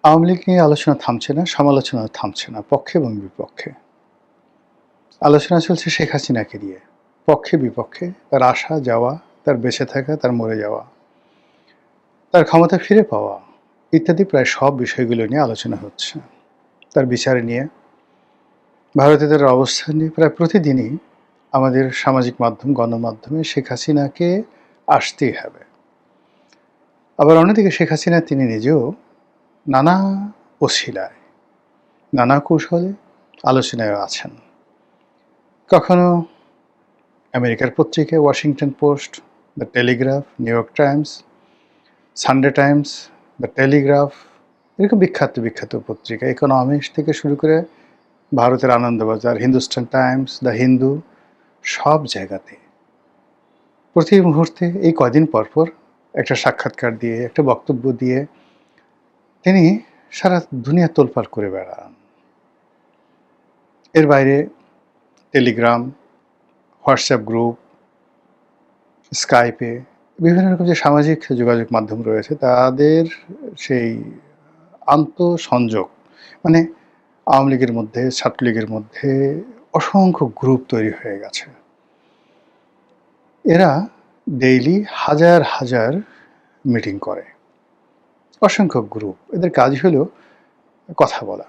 আওয়ামী লীগ নিয়ে আলোচনা থামছে না, সমালোচনা থামছে না, পক্ষে এবং বিপক্ষে। আলোচনা চলছে শেখ হাসিনাকে নিয়ে। পক্ষে বিপক্ষে, তার আসা যাওয়া, তার বেঁচে থাকা, তার মরে যাওয়া, তার ক্ষমতা ফিরে পাওয়া ইত্যাদি প্রায় সব বিষয়গুলো নিয়ে আলোচনা হচ্ছে। তার বিচার নিয়ে, ভারতীয়দের অবস্থান নিয়ে প্রায় প্রতিদিনই আমাদের সামাজিক মাধ্যম, গণমাধ্যমে শেখ হাসিনাকে আসতেই হবে। আবার অন্যদিকে শেখ হাসিনা তিনি নিজেও নানা অছিলায়, নানা কৌশলে আলোচনায় আছেন। কখনো আমেরিকার পত্রিকায় Washington post, the Telegraph, new York Times, Sunday Times, the Telegraph, এরকম বিখ্যাত বিখ্যাত পত্রিকা, ইকোনমিক্স থেকে শুরু করে ভারতের আনন্দবাজার, হিন্দুস্তান টাইমস, দ্য হিন্দু, সব জায়গাতে প্রতি মুহূর্তে এই কয়দিন পরপর একটা সাক্ষাৎকার দিয়ে, একটা বক্তব্য দিয়ে তিনি সারা দুনিয়া তোলপাড় করে বেড়ান। এর বাইরে টেলিগ্রাম, হোয়াটসঅ্যাপ গ্রুপ, স্কাইপে বিভিন্ন রকম যে সামাজিক যোগাযোগ মাধ্যম রয়েছে তাদের সেই আন্তঃসংযোগ, মানে আওয়ামী লীগের মধ্যে, ছাত্রলীগের মধ্যে অসংখ্য গ্রুপ তৈরি হয়ে গেছে। এরা ডেইলি হাজার হাজার মিটিং করে, অসংখ্য গ্রুপ। এদের কাজ হলো কথা বলা।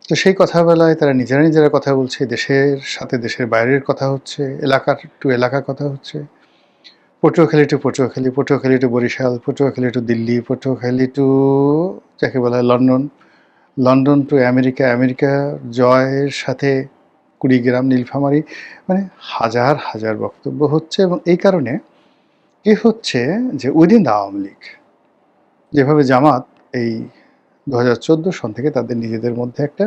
তো সেই কথা বলায় তারা নিজেরা নিজেরা কথা বলছে, দেশের সাথে দেশের বাইরের কথা হচ্ছে, এলাকার টু এলাকা কথা হচ্ছে, Patuakhali to Patuakhali, Patuakhali to Barishal, Patuakhali to Delhi, Patuakhali to যাকে বলা হয় London, London to America, America জয়ের সাথে কুড়িগ্রাম, নীলফামারী, মানে হাজার হাজার বক্তব্য হচ্ছে। এবং এই কারণে কি হচ্ছে যে উইদিন দ্য আওয়ামী লীগ, যেভাবে জামাত এই 2014 সন থেকে তাদের নিজেদের মধ্যে একটা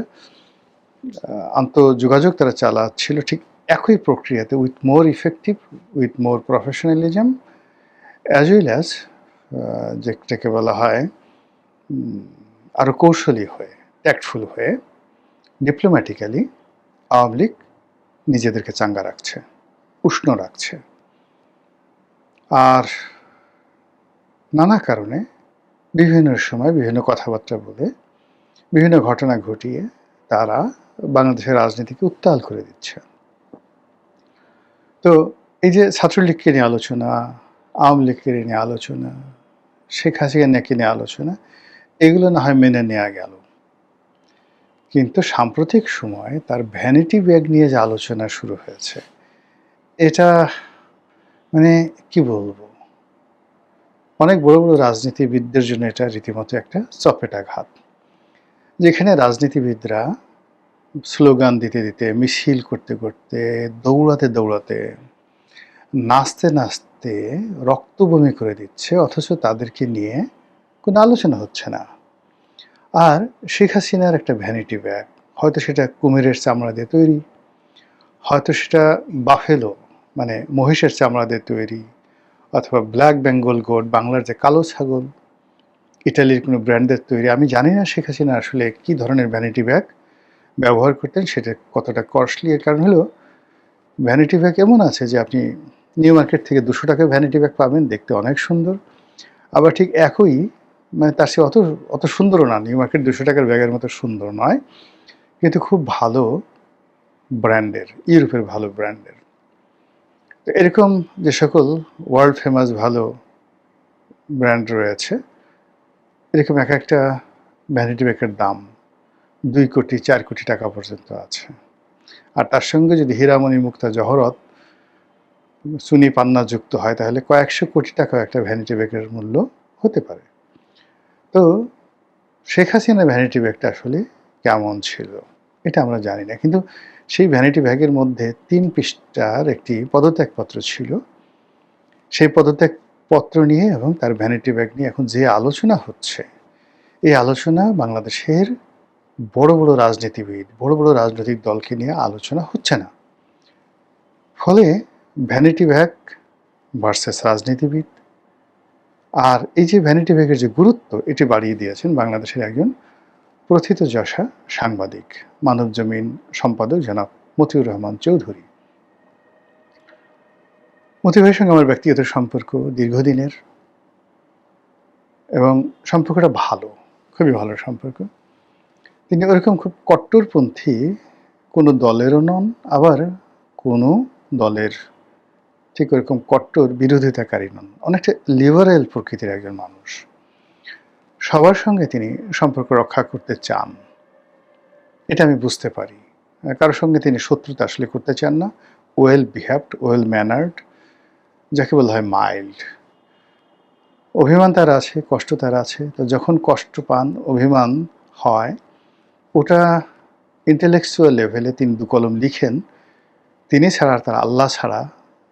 আন্তঃযোগাযোগ তারা চালাচ্ছিল, ঠিক একই প্রক্রিয়াতে with more effective, with more professionalism, as well as যেটাকে বলা হয় আরও কৌশলী হয়ে, ট্যাক্টফুল হয়ে, ডিপ্লোম্যাটিক্যালি আওয়ামী লীগ নিজেদেরকে চাঙ্গা রাখছে, উষ্ণ রাখছে। আর নানা কারণে বিভিন্ন সময় বিভিন্ন কথাবার্তা বলে, বিভিন্ন ঘটনা ঘটিয়ে তারা বাংলাদেশের রাজনীতিকে উত্তাল করে দিচ্ছে। তো এই যে ছাত্রলীগকে নিয়ে আলোচনা, আওয়ামী লীগকে নিয়ে আলোচনা, শেখ হাসিনাকে নিয়ে আলোচনা, এগুলো না হয় মেনে নেওয়া গেল, কিন্তু সাম্প্রতিক সময় তার ভ্যানিটি ব্যাগ নিয়ে যে আলোচনা শুরু হয়েছে, এটা মানে কি বলবো, অনেক বড় বড় রাজনীতিবিদদের জন্য এটা রীতিমতো একটা চপেটাঘাত। যেখানে রাজনীতিবিদরা স্লোগান দিতে দিতে, মিছিল করতে করতে, দৌড়াতে দৌড়াতে, নাচতে নাচতে রক্তবমি করে দিচ্ছে, অথচ তাদেরকে নিয়ে কোনো আলোচনা হচ্ছে না। আর শেখ হাসিনার একটা ভ্যানিটি ব্যাগ, হয়তো সেটা কুমিরের চামড়া দিয়ে তৈরি, হয়তো সেটা বাফেলো মানে মহিষের চামড়া দিয়ে তৈরি, অথবা ব্ল্যাক বেঙ্গল গোট, বাংলার যে কালো ছাগল, ইটালির কোনো ব্র্যান্ডের তৈরি। আমি জানি না শেখ হাসিনা আসলে কী ধরনের ভ্যানিটি ব্যাগ ব্যবহার করতেন, সেটা কতটা কস্টলি। এর কারণ হলো ভ্যানিটি ব্যাগ এমন আছে যে আপনি নিউ মার্কেট থেকে 200 টাকায় ভ্যানিটি ব্যাগ পাবেন, দেখতে অনেক সুন্দর। আবার ঠিক একই, মানে তার সে অত অত সুন্দরও না, নিউ মার্কেট 200 টাকার ব্যাগের মতো সুন্দর নয়, কিন্তু খুব ভালো ব্র্যান্ডের, ইউরোপের ভালো ব্র্যান্ডের। তো এরকম যে সকল ওয়ার্ল্ড ফেমাস ভালো ব্র্যান্ড রয়েছে, এরকম এক একটা ভ্যানিটি ব্যাগের দাম 2 কোটি 4 কোটি টাকা পর্যন্ত আছে। আর তার সঙ্গে যদি হীরামণি মুক্তা জহরত চুনি পান্না যুক্ত হয়, তাহলে কয়েকশো কোটি টাকা একটা ভ্যানিটি ব্যাগের মূল্য হতে পারে। তো শেখ হাসিনার ভ্যানিটি ব্যাগটা আসলে কেমন ছিল এটা আমরা জানি না, কিন্তু সেই ভ্যানিটি ব্যাগের মধ্যে 3 পৃষ্ঠার একটি পদত্যাগপত্র ছিল। সেই পদত্যাগপত্র নিয়ে এবং তার ভ্যানিটি ব্যাগ নিয়ে এখন যে আলোচনা হচ্ছে, এই আলোচনা বাংলাদেশের বড় বড় রাজনীতিবিদ, বড় বড় রাজনৈতিক দলকে নিয়ে আলোচনা হচ্ছে না। ফলে ভ্যানিটি ব্যাগ ভার্সেস রাজনীতিবিদ, আর এই যে ভ্যানিটি ব্যাগের যে গুরুত্ব, এটি বাড়িয়ে দিয়েছেন বাংলাদেশের একজন প্রথিতযশা সাংবাদিক, মানবজমিন সম্পাদক জনাব মতিউর রহমান চৌধুরী। মতি ভাইয়ের সঙ্গে আমার ব্যক্তিগত সম্পর্ক দীর্ঘদিনের। এবং সম্পর্কটা ভালো, খুবই ভালো সম্পর্ক। তিনি ওরকম খুব কট্টরপন্থী কোনো দলেরও নন, আবার কোনো দলের ঠিক ওরকম কট্টর বিরোধিতাকারী নন। অনেকটা লিবারেল প্রকৃতির একজন মানুষ। সবার সঙ্গে তিনি সম্পর্ক রক্ষা করতে চান, এটা আমি বুঝতে পারি। কারোর সঙ্গে তিনি শত্রুতা আসলে করতে চান না। ওয়েল বিহেভড, ওয়েল ম্যানার্ড, যাকে বলা হয় মাইল্ড। অভিমান তার আছে, কষ্ট তার আছে। তো যখন কষ্ট পান, অভিমান হয়, ওটা ইন্টেলেকচুয়াল লেভেলে তিনি দু কলম লিখেন। তিনি ছাড়া, তার আল্লাহ ছাড়া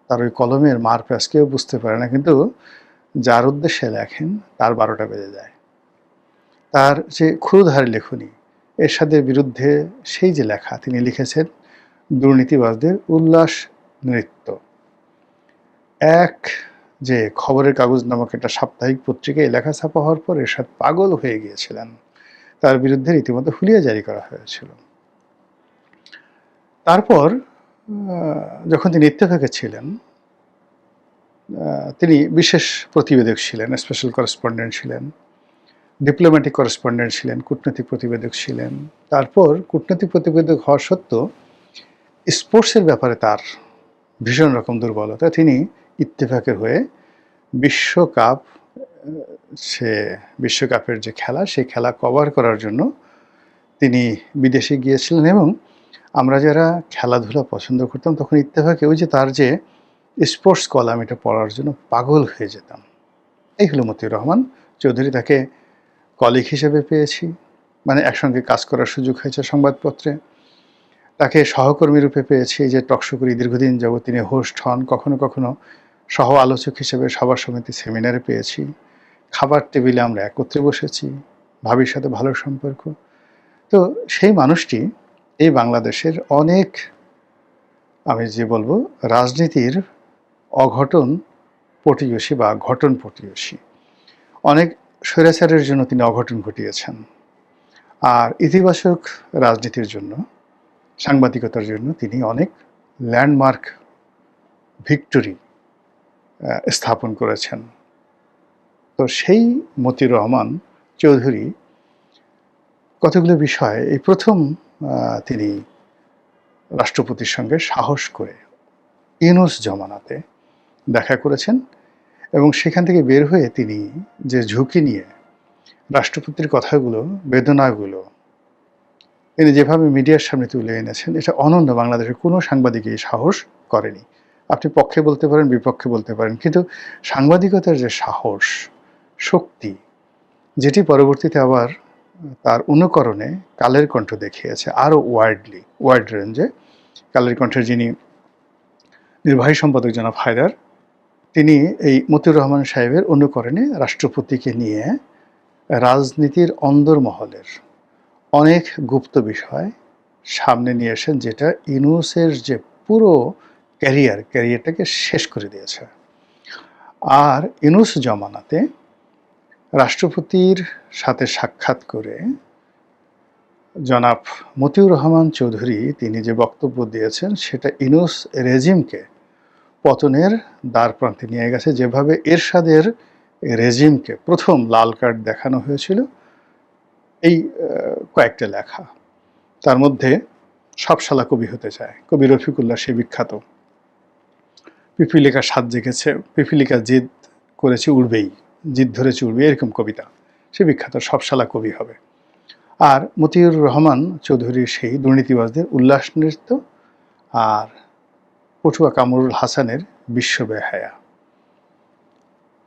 তার ওই কলমের মার প্যাঁচ কেউ বুঝতে পারে না, কিন্তু যার উদ্দেশ্যে লেখেন তার 12টা বেজে যায়। তার যে ক্ষুরধার লেখনী, এরশাদের বিরুদ্ধে সেই যে লেখা তিনি লিখেছেন, দুর্নীতিবাজদের উল্লাস নৃত্য। এক যে খবরের কাগজ নামক একটা সাপ্তাহিক পত্রিকায় লেখা ছাপা হওয়ার পর এরশাদ পাগল হয়ে গিয়েছিলেন। তার বিরুদ্ধে রীতিমতো হুলিয়া জারি করা হয়েছিল। তারপর যখন তিনি ইত্তেফাকে ছিলেন, তিনি বিশেষ প্রতিবেদক ছিলেন, স্পেশাল করেসপন্ডেন্ট ছিলেন, ডিপ্লোম্যাটিক করেসপন্ডেন্ট ছিলেন, কূটনৈতিক প্রতিবেদক ছিলেন। তারপর কূটনৈতিক প্রতিবেদক হওয়া সত্ত্বেও স্পোর্টসের ব্যাপারে তার ভীষণ রকম দুর্বলতা। তিনি ইত্তেফাকের হয়ে বিশ্বকাপ, বিশ্বকাপের যে খেলা, সেই খেলা কভার করার জন্য তিনি বিদেশে গিয়েছিলেন। এবং আমরা যারা খেলাধুলা পছন্দ করতাম, তখন ইত্তেফাকে ওই যে তার যে স্পোর্টস কলাম, এটা পড়ার জন্য পাগল হয়ে যেতাম। এই হলো মতিউর রহমান চৌধুরী। তাকে কলিগ হিসেবে পেয়েছি, মানে একসঙ্গে কাজ করার সুযোগ হয়েছে সংবাদপত্রে। তাকে সহকর্মী রূপে পেয়েছি, যে টকশো করি দীর্ঘদিন যাবৎ তিনি হোস্ট হন। কখনো কখনো সহ আলোচক হিসেবে সভা সমিতি সেমিনারে পেয়েছি। খাবার টেবিলে আমরা একত্রে বসেছি, ভাবির সাথে ভালো সম্পর্ক। তো সেই মানুষটি এই বাংলাদেশের অনেক, আমি যে বলবো, রাজনীতির অঘটন পটীয়সী বা ঘটন পটীয়সী, অনেক স্বৈরাচারের জন্য তিনি অঘটন ঘটিয়েছেন। আর ইতিবাচক রাজনীতির জন্য, সাংবাদিকতার জন্য তিনি অনেক ল্যান্ডমার্ক ভিক্টোরি স্থাপন করেছেন। তো সেই মতিউর রহমান চৌধুরী কতগুলো বিষয়, এই প্রথম তিনি রাষ্ট্রপতির সঙ্গে সাহস করে ইউনূস জমানাতে দেখা করেছেন, এবং সেখান থেকে বের হয়ে তিনি যে ঝুঁকি নিয়ে রাষ্ট্রপতির কথাগুলো, বেদনাগুলো তিনি যেভাবে মিডিয়ার সামনে তুলে এনেছেন, এটা অনন্য। বাংলাদেশের কোনো সাংবাদিকই সাহস করেনি। আপনি পক্ষে বলতে পারেন, বিপক্ষে বলতে পারেন, কিন্তু সাংবাদিকতার যে সাহস, শক্তি, যেটি পরবর্তীতে আবার তার অনুকরণে কালের কণ্ঠ দেখিয়েছে আরও ওয়াইড রেঞ্জে। কালের কণ্ঠের যিনি নির্বাহী সম্পাদক জনাব হায়দার, তিনি এই মতিউর রহমান সাহেবের অনুকরণে রাষ্ট্রপতিকে নিয়ে রাজনীতির অন্দরমহলের অনেক গুপ্ত বিষয় সামনে নিয়ে আসেন, যেটা ইউনূসের যে পুরো ক্যারিয়ারটাকে শেষ করে দিয়েছে। আর ইউনূস জমানাতে রাষ্ট্রপতির সাথে সাক্ষাৎ করে জনাব মতিউর রহমান চৌধুরী তিনি যে বক্তব্য দিয়েছেন, সেটা ইউনূস রেজিমকে পতনের দ্বারপ্রান্তে নিয়ে গেছে। যেভাবে এরশাদের রেজিমকে প্রথম লাল কার্ড দেখানো হয়েছিল, এই কয়েকটা লেখা, তার মধ্যে সব শালা কবি হতে চায়, কবি রফিকুল্লাহ সে বিখ্যাত পিপিলিকা সাত জেগেছে, পিপিলিকা জিদ করেছে উড়বেই, জিদ ধরেছে উড়বে, এরকম কবিতা, সে বিখ্যাত সব শালা কবি হবে। আর মতিউর রহমান চৌধুরীর সেই দুর্নীতিবাজদের উল্লাস নৃত্য, আর পটুয়া কামরুল হাসানের বিশ্ববেহায়া।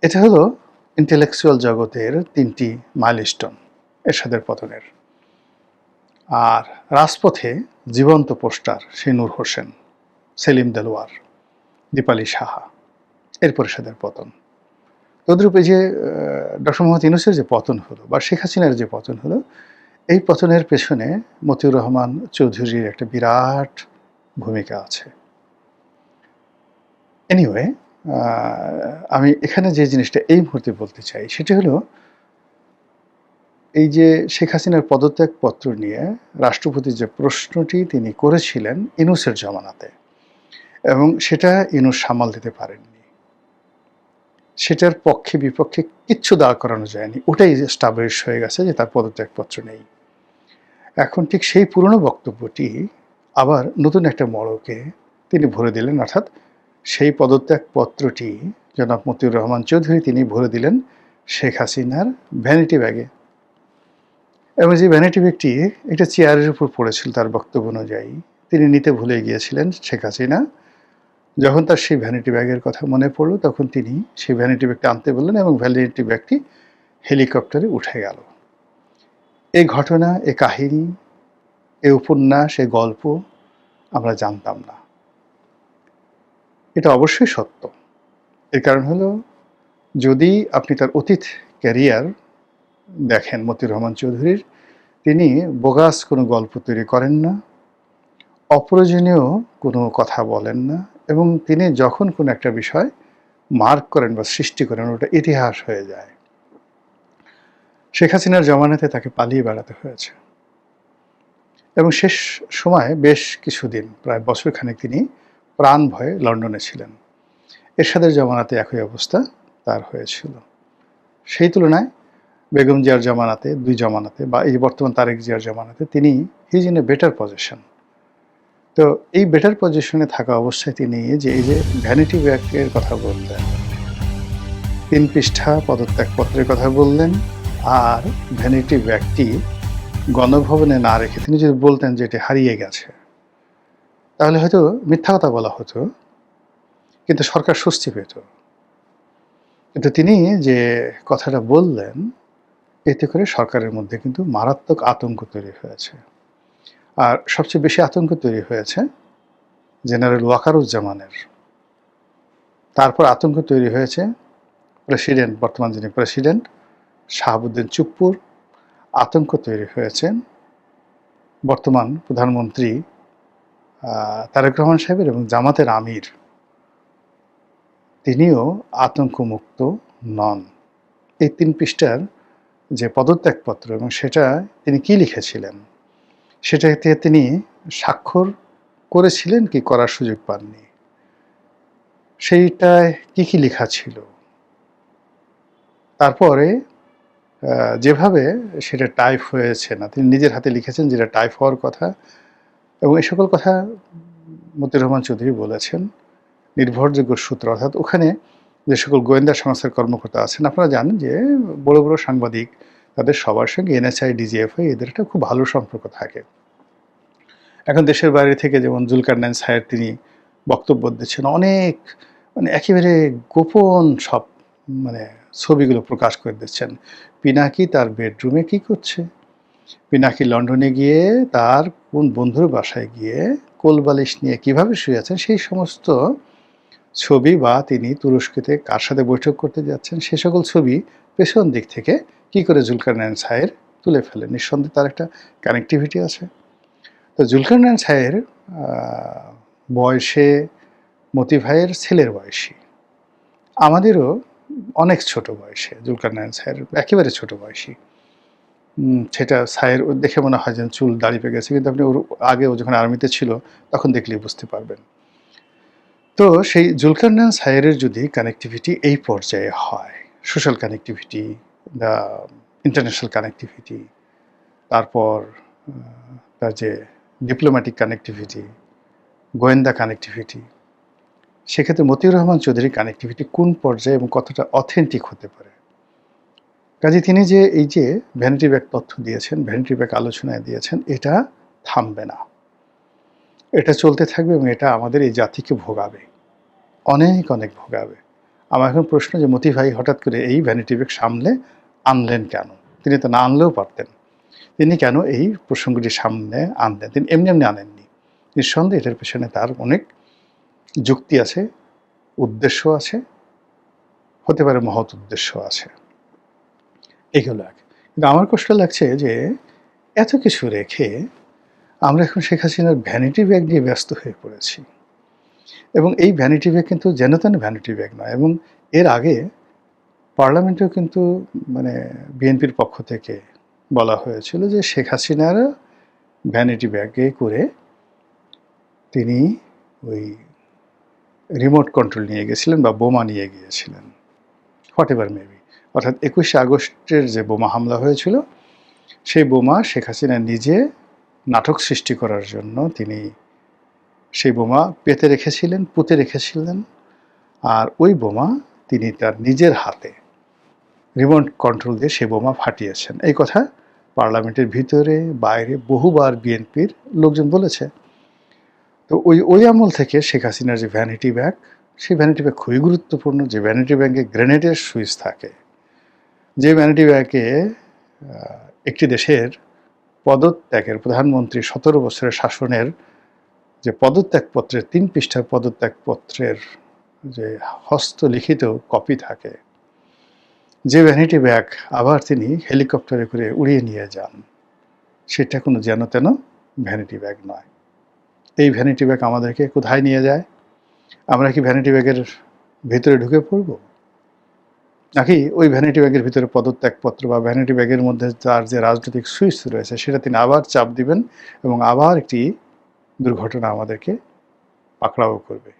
এটা হলো ইন্টেলেকচুয়াল জগতের 3টি মাইলস্টোন এরশাদের পতনের। আর রাজপথে জীবন্ত পোস্টার, সে নূর হোসেন, সেলিম দেলোয়ার, দীপালি সাহা, এরপর এরশাদের পতন। তদ্রূপ এই যে ডক্টর মোহাম্মদ ইউনূসের যে পতন হলো, বা শেখ হাসিনার যে পতন হলো, এই পতনের পেছনে মতিউর রহমান চৌধুরীর একটা বিরাট ভূমিকা আছে। এনিওয়ে, আমি এখানে যে জিনিসটা এই মুহূর্তে বলতে চাই, সেটা হলো এই যে শেখ হাসিনার পদত্যাগপত্র নিয়ে রাষ্ট্রপতির যে প্রশ্নটি তিনি করেছিলেন ইউনূসের জমানাতে, এবং সেটা ইউনূস সামাল দিতে পারেননি। সেটার পক্ষে বিপক্ষে কিচ্ছু দাঁড় করানো যায়নি। ওটাই এস্টাবলিশ হয়ে গেছে যে তার পদত্যাগপত্র নেই। এখন ঠিক সেই পুরনো বক্তব্যটি আবার নতুন একটা মোড়কে তিনি ভরে দিলেন, অর্থাৎ সেই পদত্যাগপত্রটি জনাব মতিউর রহমান চৌধুরী তিনি ভরে দিলেন শেখ হাসিনার ভ্যানিটি ব্যাগে। এবং যে ভ্যানিটি ব্যাগটি একটা চেয়ারের উপর পড়েছিল তার বক্তব্য অনুযায়ী, তিনি নিতে ভুলে গিয়েছিলেন শেখ হাসিনা। যখন তার সেই ভ্যানিটি ব্যাগের কথা মনে পড়ল তখন তিনি সেই ভ্যানিটি ব্যাগটা আনতে বললেন এবং ভ্যানিটি ব্যাগটি হেলিকপ্টারে উঠে গেল। এই ঘটনা, এ কাহিনী, এ উপন্যাস, এ গল্প আমরা জানতাম না। এটা অবশ্যই সত্য। এর কারণ হলো, যদি আপনি তার অতীত ক্যারিয়ার দেখেন মতিউর রহমান চৌধুরীর, তিনি বোগাস কোনো গল্প তৈরি করেন না, অপ্রয়োজনীয় কোনো কথা বলেন না, এবং তিনি যখন কোনো একটা বিষয় মার্ক করেন বা সৃষ্টি করেন ওটা ইতিহাস হয়ে যায়। শেখ হাসিনার জমানাতে তাকে পালিয়ে বেড়াতে হয়েছে এবং শেষ সময় বেশ কিছুদিন, প্রায় বছরখানেক তিনি প্রাণ ভয়ে লন্ডনে ছিলেন। এরশাদের জমানাতে একই অবস্থা তার হয়েছিল। সেই তুলনায় বেগম জিয়ার জমানাতে, দুই জমানাতে, বা এই বর্তমান তারেক জিয়ার জমানাতে তিনি his in a better position. তো এই বেটার পজিশনে থাকা অবস্থায় তিনি যে এই যে ভ্যানিটি ব্যাগের কথা বললেন, 3 পৃষ্ঠা পদত্যাগপত্রের কথা বললেন, আর ভ্যানিটি ব্যাগটি গণভবনে না রেখে তিনি যদি বলতেন যে এটি হারিয়ে গেছে, তাহলে হয়তো মিথ্যা কথা বলা হতো, কিন্তু সরকার স্বস্তি পেত। কিন্তু তিনি যে কথাটা বললেন, এতে করে সরকারের মধ্যে কিন্তু মারাত্মক আতঙ্ক তৈরি হয়েছে। আর সবচেয়ে বেশি আতঙ্ক তৈরি হয়েছে জেনারেল ওয়াকারুজ্জামানের। তারপর আতঙ্ক তৈরি হয়েছে প্রেসিডেন্ট, বর্তমান যিনি প্রেসিডেন্ট শাহাবুদ্দিন চুপ্পুর। আতঙ্ক তৈরি হয়েছে বর্তমান প্রধানমন্ত্রী তারেক রহমান সাহেবের, এবং জামাতের আমির, তিনিও আতঙ্কমুক্ত নন। এই 3 পৃষ্ঠার যে পদত্যাগপত্র, এবং সেটা তিনি কি লিখেছিলেন, সেটাতে তিনি স্বাক্ষর করেছিলেন কি করার সুযোগ পাননি, সেইটায় কি কি লেখা ছিল, তারপরে যেভাবে সেটা টাইপ হয়েছে না, তিনি নিজের হাতে লিখেছেন যেটা টাইপ হওয়ার কথা, এবং এই সকল কথা মতিউর রহমান চৌধুরী বলেছেন নির্ভরযোগ্য সূত্র। অর্থাৎ ওখানে যে সকল গোয়েন্দা সংস্থার কর্মকর্তা আছেন, আপনারা জানেন যে বড় বড় সাংবাদিক, তাদের সবার সঙ্গে এনএসআই, ডিজিএফআই এদের একটা খুব ভালো সম্পর্ক থাকে। এখন দেশের বাইরে থেকে যেমন জুলকারনাইন সাহেব তিনি বক্তব্য দিচ্ছেন, অনেক একেবারে গোপন সব ছবিগুলো প্রকাশ করে দিচ্ছেন। পিনাকি তার বেডরুমে কি করছে, পিনাকি লন্ডনে গিয়ে তার কোন বন্ধুর বাসায় গিয়ে কোলবালিশ নিয়ে কিভাবে শুয়ে আছেন, সেই সমস্ত ছবি, বা তিনি তুরস্কেতে কার সাথে বৈঠক করতে যাচ্ছেন, সে সকল ছবি পেছন দিক থেকে কি করে জুলকারনাইন সাহেব তুলে ফেলেন। নিঃসন্দেহে তার একটা কানেক্টিভিটি আছে। তো জুলকারনাইন সাহের বয়সে মতি ভাইয়ের ছেলের বয়সী, আমাদেরও অনেক ছোট বয়সে, জুলকারনাইন সাহের একেবারে ছোট বয়সী। সেটা সাহের দেখে মনে হয় যেন চুল দাড়ি পেয়ে গেছে, কিন্তু আপনি ওর আগে ও যখন আর্মিতে ছিল তখন দেখলেই বুঝতে পারবেন। তো সেই জুলকারনাইন সাহের যদি কানেক্টিভিটি এই পর্যায়ে হয়, social connectivity, the international connectivity, তারপর তার যে ডিপ্লোম্যাটিক কানেক্টিভিটি, গোয়েন্দা কানেক্টিভিটি, সেক্ষেত্রে মতিউর রহমান চৌধুরীর কানেক্টিভিটি কোন পর্যায়ে এবং কতটা অথেন্টিক হতে পারে। কাজে তিনি যে এই যে ভ্যানিটি ব্যাগ তথ্য দিয়েছেন, ভ্যানিটি ব্যাগ আলোচনায় দিয়েছেন, এটা থামবে না, এটা চলতে থাকবে, এবং এটা আমাদের এই জাতিকে ভোগাবে, অনেক অনেক ভোগাবে। আমার এখন প্রশ্ন যে মতি ভাই হঠাৎ করে এই ভ্যানিটি ব্যাগ সামনে আনলেন কেন? তিনি তো না আনলেও পারতেন, তিনি কেন এই প্রসঙ্গটি সামনে আনলেন? তিনি এমনি এমনি আনেননি। নিঃসন্দেহে এটার পেছনে তার অনেক যুক্তি আছে, উদ্দেশ্য আছে, হতে পারে মহৎ উদ্দেশ্য আছে। এগুলো এক। কিন্তু আমার কষ্ট লাগছে যে এত কিছু রেখে আমরা এখন শেখ হাসিনার ভ্যানিটি ব্যাগ নিয়ে ব্যস্ত হয়ে পড়েছি, এবং এই ভ্যানিটি ব্যাগ কিন্তু যেন তেন ভ্যানিটি ব্যাগ নয়। এবং এর আগে পার্লামেন্টেও কিন্তু বিএনপির পক্ষ থেকে বলা হয়েছিল যে শেখ হাসিনার ভ্যানিটি ব্যাগে করে তিনি ওই রিমোট কন্ট্রোল নিয়ে গেছিলেন বা বোমা নিয়ে গিয়েছিলেন। What ever maybe. অর্থাৎ ২১শে আগস্টের যে বোমা হামলা হয়েছিল, সেই বোমা শেখ হাসিনা নিজে নাটক সৃষ্টি করার জন্য তিনি সেই বোমা পেতে রেখেছিলেন, পুঁতে রেখেছিলেন। আর ওই বোমা তিনি তার নিজের হাতে রিমোট কন্ট্রোল দিয়ে সেই বোমা ফাটিয়েছেন। এই কথা পার্লামেন্টের ভিতরে বাইরে বহুবার বিএনপির লোকজন বলেছে। তো ওই আমল থেকে শেখ হাসিনার যে ভ্যানিটি ব্যাগ, সেই ভ্যানিটি ব্যাগ খুবই গুরুত্বপূর্ণ। যে ভ্যানিটি ব্যাগে গ্রেনেডের সুইচ থাকে, যে ভ্যানিটি ব্যাগে একটি দেশের পদত্যাগের, প্রধানমন্ত্রী ১৭ বছরের শাসনের যে পদত্যাগপত্রের ৩ পৃষ্ঠার পদত্যাগপত্রের যে হস্তলিখিত কপি থাকে, যে ভ্যানিটি ব্যাগ আবার তিনি হেলিকপ্টারে করে উড়িয়ে নিয়ে যান, সেটা কোনো যেন তেন ভ্যানিটি ব্যাগ নয়। এই ভ্যানিটি ব্যাগ আমাদেরকে কোথায় নিয়ে যায়? আমরা কি ভ্যানিটি ব্যাগের ভিতরে ঢুকে পড়ব, নাকি ওই ভ্যানিটি ব্যাগের ভিতরে পদত্যাগপত্র বা ভ্যানিটি ব্যাগের মধ্যে তার যে রাজনৈতিক সুইচ রয়েছে সেটা তিনি আবার চাপ দিবেন এবং আবার একটি দুর্ঘটনা আমাদেরকে পাকড়াও করবে?